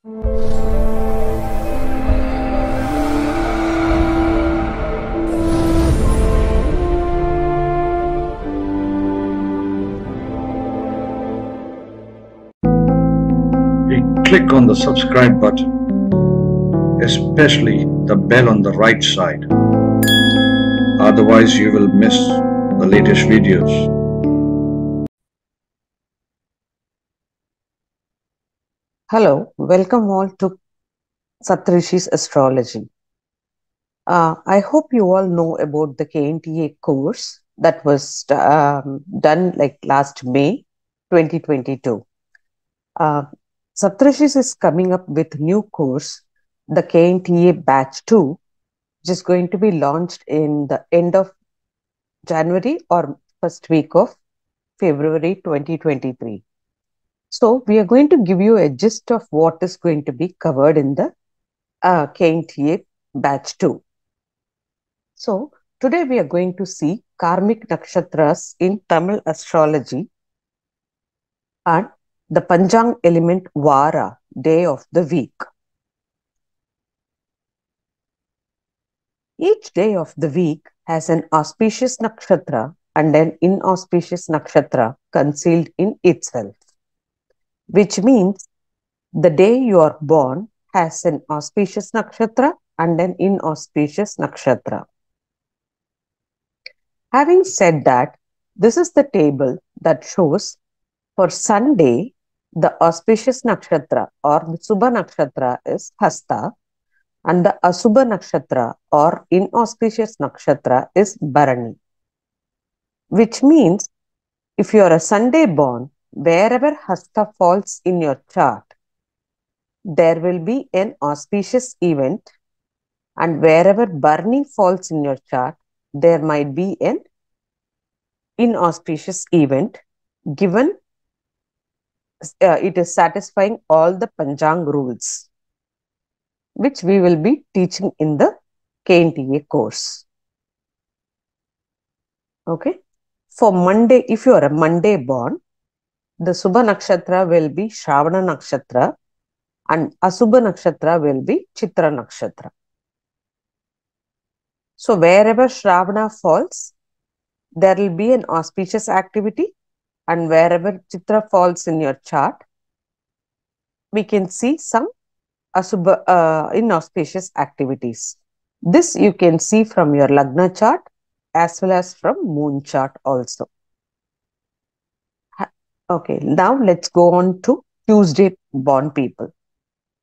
Click on the subscribe button, especially the bell on the right side. Otherwise, you will miss the latest videos. Hello, welcome all to Saptarishis Astrology. I hope you all know about the KNTA course that was done like last May 2022. Saptarishis is coming up with new course, the KNTA Batch 2, which is going to be launched in the end of January or first week of February 2023. So we are going to give you a gist of what is going to be covered in the KNTA Batch 2. So today we are going to see karmic nakshatras in Tamil astrology and the Panchang element Vaara, day of the week. Each day of the week has an auspicious nakshatra and an inauspicious nakshatra concealed in itself, which means the day you are born has an auspicious nakshatra and an inauspicious nakshatra. Having said that, this is the table that shows for Sunday, the auspicious nakshatra or the Subha nakshatra is Hasta, and the Asubha nakshatra or inauspicious nakshatra is Bharani. Which means if you are a Sunday born, wherever Hasta falls in your chart, there will be an auspicious event, and wherever Bharani falls in your chart, there might be an inauspicious event, given it is satisfying all the Panchang rules, which we will be teaching in the KNTA course. Okay. For Monday, if you are a Monday born, the Subha nakshatra will be Shravana nakshatra and Asubha nakshatra will be Chitra nakshatra. So wherever Shravana falls, there will be an auspicious activity, and wherever Chitra falls in your chart, we can see some Asubha, inauspicious activities. This you can see from your Lagna chart as well as from moon chart also. Okay, now let's go on to Tuesday born people.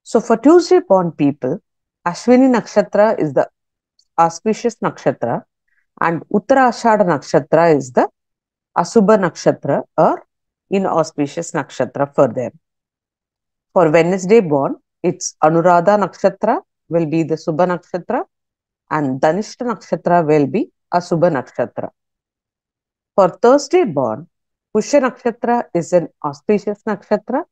So for Tuesday born people, Ashwini nakshatra is the auspicious nakshatra and Uttarashada nakshatra is the Asubha nakshatra or inauspicious nakshatra for them. For Wednesday born, it's Anuradha nakshatra will be the Subha nakshatra and Dhanishta nakshatra will be Asubha nakshatra. For Thursday born, Pushya nakshatra is an auspicious nakshatra,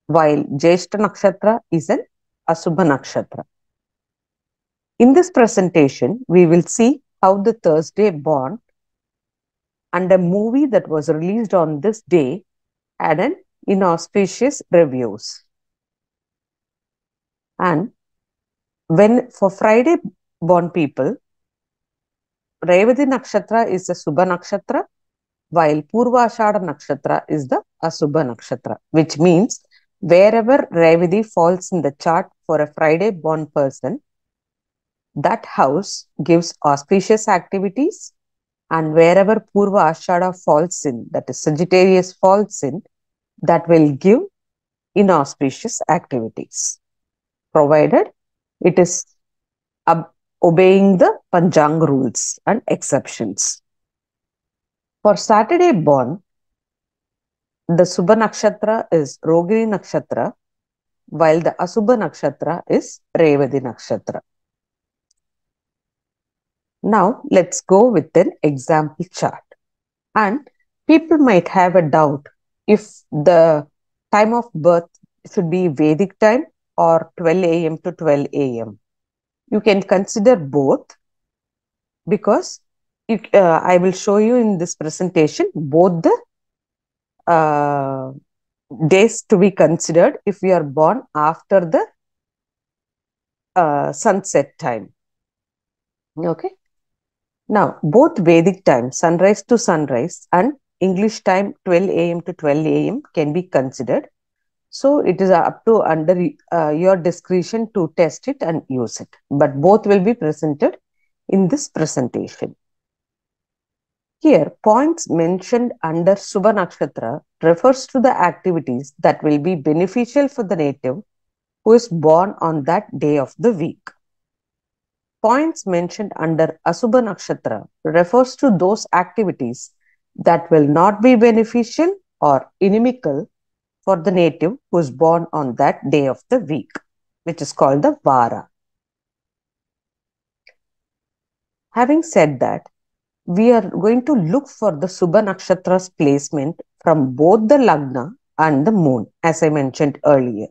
while Jyeshta nakshatra is an Asubha nakshatra. In this presentation, we will see how the Thursday born and a movie that was released on this day had an inauspicious reviews. And when for Friday born people, Revati nakshatra is the Subha nakshatra, while Purvashada nakshatra is the Asubha nakshatra, which means wherever Revati falls in the chart for a Friday born person, that house gives auspicious activities, and wherever Purva Ashada falls in, that is Sagittarius falls in, that will give inauspicious activities, provided it is obeying the Panchang rules and exceptions. For Saturday born, the Subha nakshatra is Rogini nakshatra, while the Asubha nakshatra is Revati nakshatra. Now, let's go with an example chart. And people might have a doubt if the time of birth should be Vedic time or 12 a.m. to 12 a.m. You can consider both, because I will show you in this presentation both the days to be considered if we are born after the sunset time. Okay. Now, both Vedic time, sunrise to sunrise, and English time, 12 a.m. to 12 a.m. can be considered. So, it is up to under your discretion to test it and use it. But both will be presented in this presentation. Here, points mentioned under Subha Nakshatra refers to the activities that will be beneficial for the native who is born on that day of the week. Points mentioned under Asubha Nakshatra refers to those activities that will not be beneficial or inimical for the native who is born on that day of the week, which is called the Vaara. Having said that, we are going to look for the Subha Nakshatra's placement from both the Lagna and the moon, as I mentioned earlier.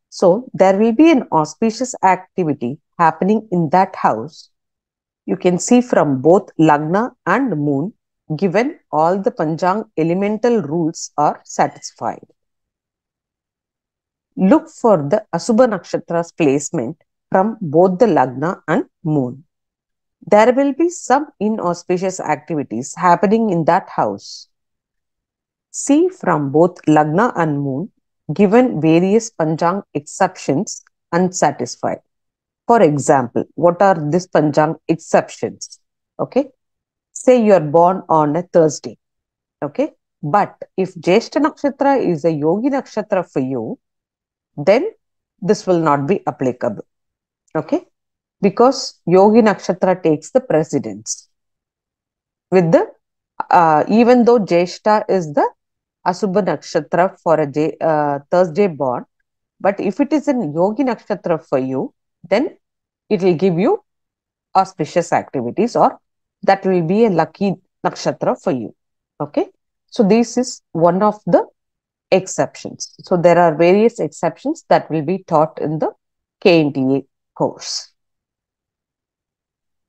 So, there will be an auspicious activity happening in that house. You can see from both Lagna and moon, given all the Panchang elemental rules are satisfied. Look for the Asubha Nakshatra's placement from both the Lagna and moon. There will be some inauspicious activities happening in that house. See from both Lagna and moon, given various Panchang exceptions unsatisfied. For example, what are these Panchang exceptions? Okay. Say you are born on a Thursday. Okay. But if Jyeshta Nakshatra is a Yogi Nakshatra for you, then this will not be applicable. Okay. Because Yogi Nakshatra takes the precedence. With the, even though Jyeshta is the Asubha Nakshatra for a Thursday born, but if it is an Yogi Nakshatra for you, then it will give you auspicious activities, or that will be a lucky nakshatra for you. Okay. So, this is one of the exceptions. So, there are various exceptions that will be taught in the KNTA course.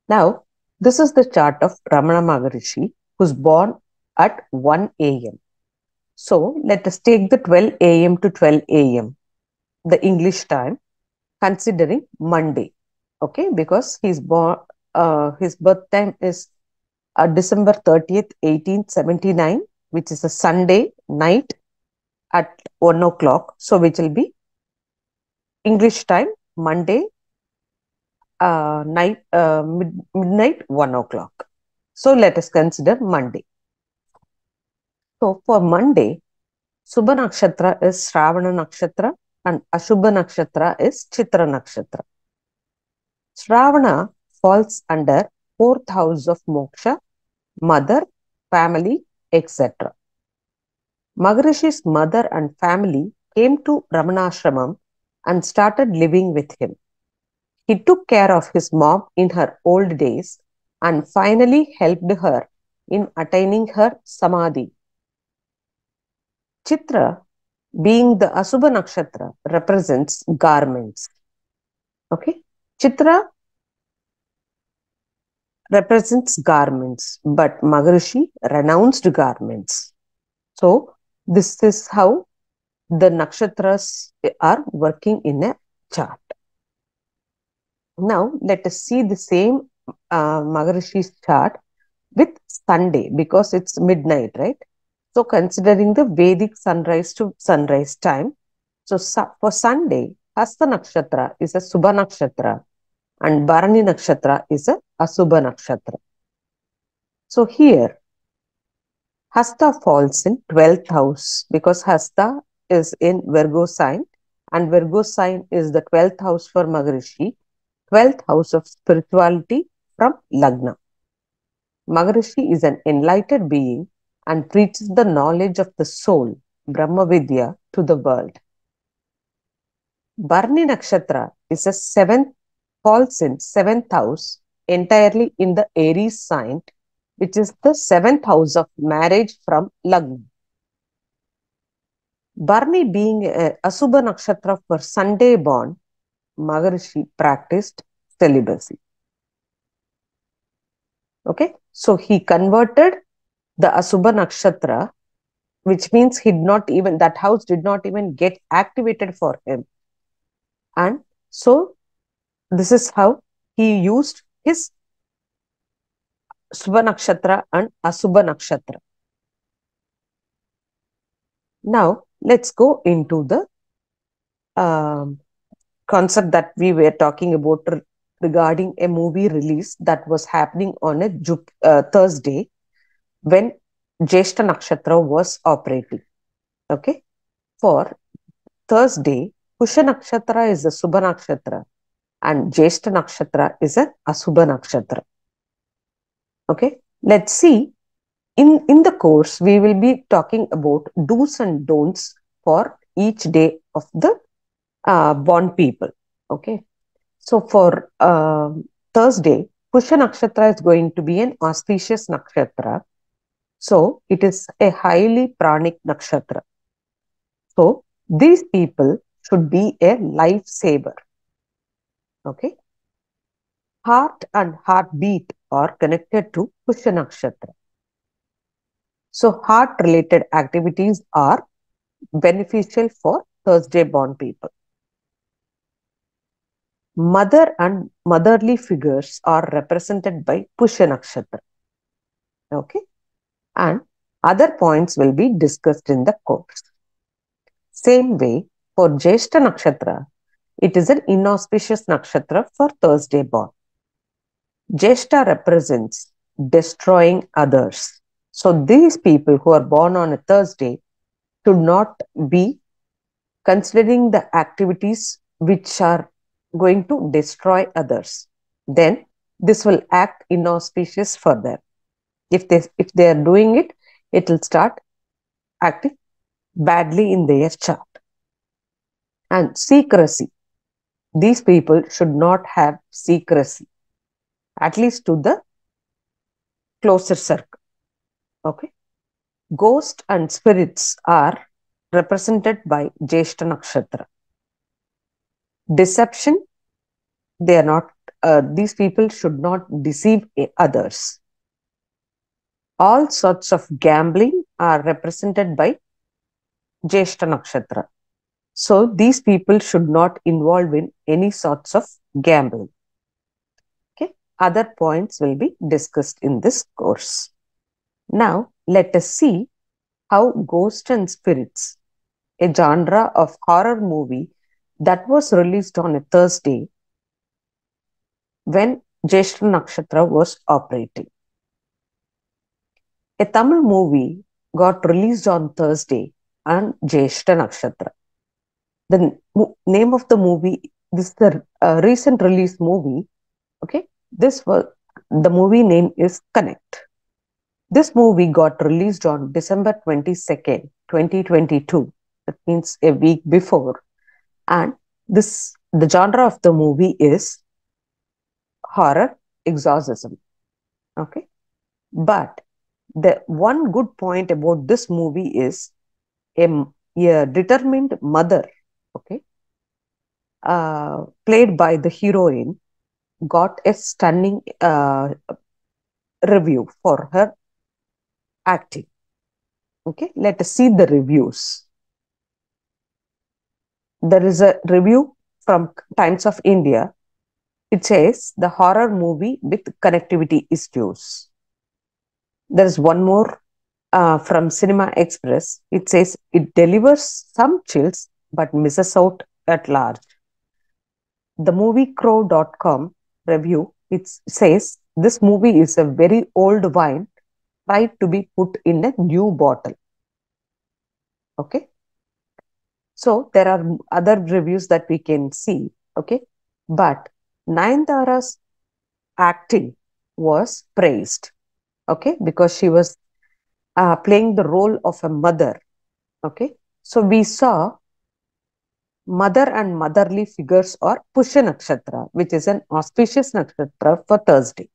Now, this is the chart of Ramana Maharishi, who is born at 1 a.m. So, let us take the 12 a.m. to 12 a.m., the English time, considering Monday. Okay, because his birth time is December 30th, 1879, which is a Sunday night at 1 o'clock. So, which will be English time, Monday midnight 1 o'clock. So, let us consider Monday. So, for Monday, Subha Nakshatra is Shravana Nakshatra and Ashubha Nakshatra is Chitra Nakshatra. Shravana falls under 4th house of moksha, mother, family, etc. Maharishi's mother and family came to Ramanashramam and started living with him. He took care of his mom in her old days and finally helped her in attaining her samadhi. Chitra, being the Asubha Nakshatra, represents garments. Okay. Chitra represents garments, but Maharishi renounced garments. So, this is how the nakshatras are working in a chart. Now, let us see the same Maharishi's chart with Sunday, because it's midnight, right? So, considering the Vedic sunrise to sunrise time, so for Sunday, Hasta Nakshatra is a Subha Nakshatra and Bharani Nakshatra is a Asubha Nakshatra. So, here, Hasta falls in 12th house because Hasta is in Virgo sign and Virgo sign is the 12th house for Maharishi, 12th house of spirituality from Lagna. Maharishi is an enlightened being and preaches the knowledge of the soul, Brahma Vidya, to the world. Bharani Nakshatra is a 7th, falls in 7th house, entirely in the Aries sign, which is the 7th house of marriage from Lagna. Bharani being a Asubha Nakshatra for Sunday born, Maharishi practiced celibacy. Okay, so he converted the Asubha Nakshatra which means that house did not even get activated for him. And so this is how he used his Subha Nakshatra and Asubha Nakshatra. Now, let's go into the concept that we were talking about regarding a movie release that was happening on a Thursday when Jyeshta Nakshatra was operating. Okay. For Thursday, Pusha Nakshatra is a Subha Nakshatra and Jyeshta Nakshatra is a Asubha Nakshatra. Okay. Let's see. In the course, we will be talking about do's and don'ts for each day of the born people. Okay. So for Thursday, Pusha Nakshatra is going to be an auspicious nakshatra. So it is a highly pranic nakshatra. So these people should be a lifesaver. Okay. Heart and heartbeat are connected to Pusha Nakshatra. So heart related activities are beneficial for Thursday born people. Mother and motherly figures are represented by Pusha Nakshatra. Okay. And other points will be discussed in the course. Same way, for Jyeshta Nakshatra, it is an inauspicious nakshatra for Thursday born. Jyeshta represents destroying others. So these people who are born on a Thursday should not be considering the activities which are going to destroy others. Then this will act inauspicious for them. If they are doing it, it will start acting badly in their chart. And secrecy. These people should not have secrecy, at least to the closer circle. Okay. Ghosts and spirits are represented by Jyeshta Nakshatra. Deception, they are not, these people should not deceive others. All sorts of gambling are represented by Jyeshta Nakshatra. So these people should not involve in any sorts of gambling. Okay. Other points will be discussed in this course. Now, let us see how Ghosts and Spirits, a genre of horror movie that was released on a Thursday when Jyeshta Nakshatra was operating. A Tamil movie got released on Thursday on Jyeshta Nakshatra. The name of the movie, this is the recent release movie. Okay, the movie name is Connect. This movie got released on December 22nd, 2022. That means a week before. And the genre of the movie is horror exorcism. Okay. But the one good point about this movie is a determined mother, okay, played by the heroine, got a stunning review for her acting. Okay, let us see the reviews. There is a review from Times of India. It says the horror movie with connectivity issues. There is one more from Cinema Express. It says it delivers some chills but misses out at large. The moviecrow.com review, it says this movie is a very old wine tried to be put in a new bottle. Okay. So there are other reviews that we can see. Okay. But Nayanthara's acting was praised. Okay. Because she was playing the role of a mother. Okay. So we saw mother and motherly figures or Pusha Nakshatra, which is an auspicious nakshatra for Thursday.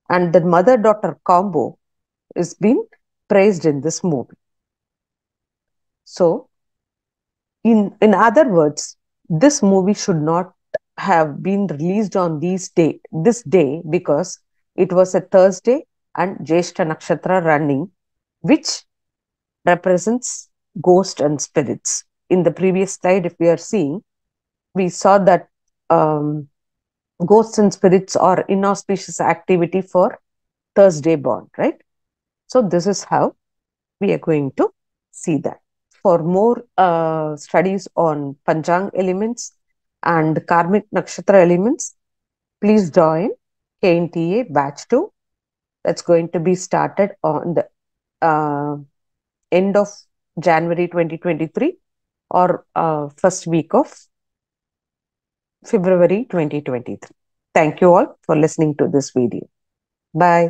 And the mother-daughter combo is being praised in this movie. So, in other words, this movie should not have been released on this day because it was a Thursday and Jyeshta Nakshatra running, which represents ghost and spirits. In the previous slide, if we are seeing, we saw that ghosts and spirits are inauspicious activity for Thursday born, right? So this is how we are going to see that. For more studies on Panchang elements and karmic nakshatra elements, please join KNTA Batch 2. That's going to be started on the end of January 2023 or first week of February 2023. Thank you all for listening to this video. Bye.